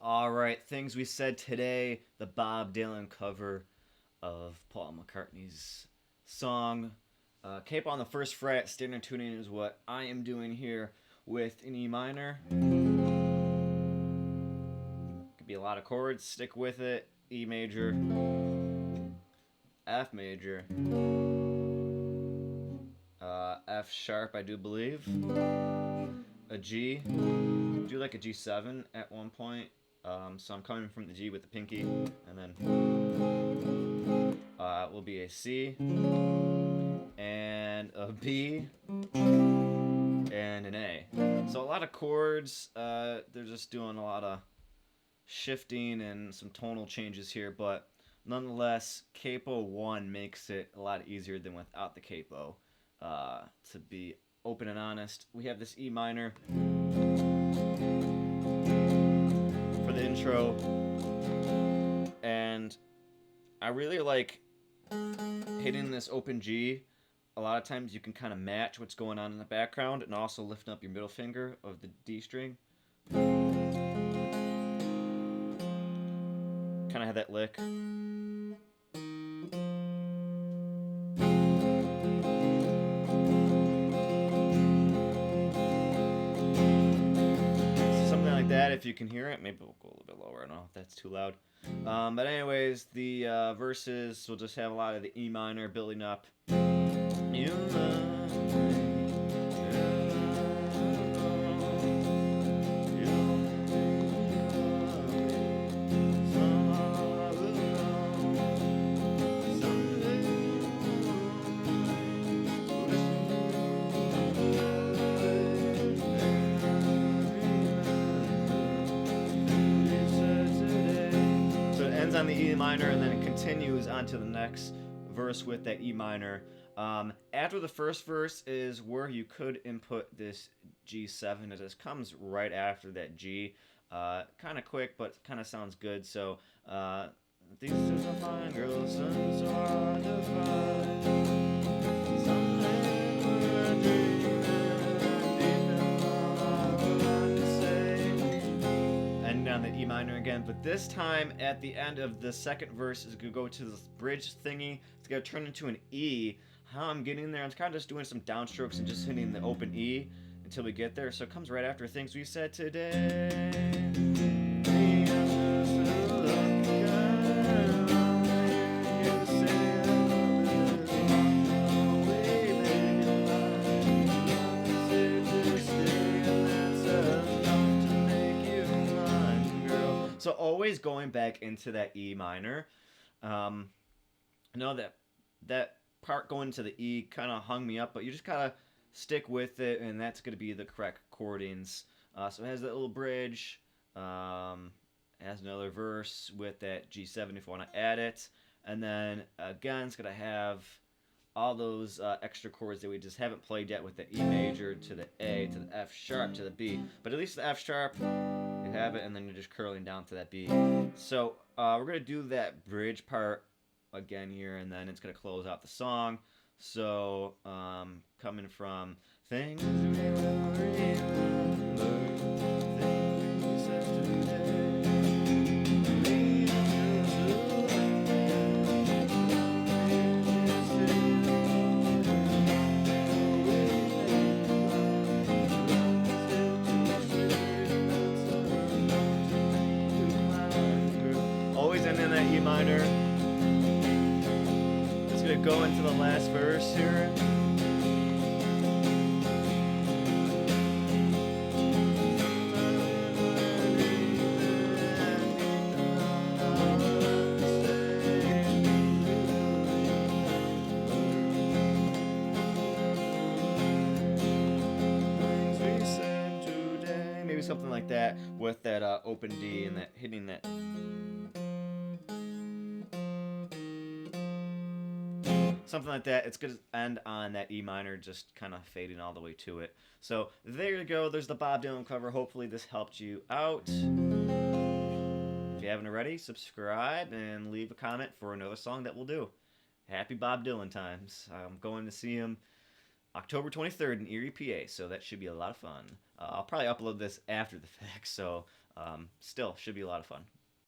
All right, things we said today. The Bob Dylan cover of Paul McCartney's song. Capo on the first fret, standard tuning is what I am doing here with an E minor. Could be a lot of chords, stick with it. E major, F major, F sharp, I do believe, a G, do like a G7 at one point. So I'm coming from the G with the pinky, and then will be a C, and a B, and an A. So a lot of chords. They're just doing a lot of shifting and some tonal changes here, but nonetheless, Capo 1 makes it a lot easier than without the Capo. To be open and honest, we have this E minor for the intro, and I really like hitting this open G. A lot of times you can kind of match what's going on in the background and also lifting up your middle finger of the D string. Kind of have that lick. Something like that, if you can hear it. Maybe we'll go a little bit lower. I don't know if that's too loud. But anyways, the verses will just have a lot of the E minor building up. You love me. On the E minor, and then it continues on to the next verse with that E minor. After the first verse is where you could input this G7. It just comes right after that G. Kind of quick, but kind of sounds good. So these are some fine girls, so hard to find. On the E minor again, but this time at the end of the second verse is gonna go to this bridge thingy. It's gonna turn into an E. How I'm getting there, I'm kind of just doing some downstrokes and just hitting the open E until we get there. So it comes right after things we said today. So always going back into that E minor. I know that part going to the E kind of hung me up, but you just gotta stick with it, and that's gonna be the correct chordings. So it has that little bridge. It has another verse with that G7 if you want to add it, and then again it's gonna have all those extra chords that we just haven't played yet with the E major to the A to the F sharp to the B. But at least the F sharp, you have it, and then you're just curling down to that B. So we're going to do that bridge part again here, and then it's going to close out the song. So coming from things we will remember, things we said today. E minor. Just gonna go into the last verse here. Maybe something like that with that open D and that hitting that. Something like that. It's going to end on that E minor, just kind of fading all the way to it. So there you go. There's the Bob Dylan cover. Hopefully this helped you out. If you haven't already, subscribe and leave a comment for another song that we'll do. Happy Bob Dylan times. I'm going to see him October 23rd in Erie, PA, so that should be a lot of fun. I'll probably upload this after the fact, so Still, should be a lot of fun.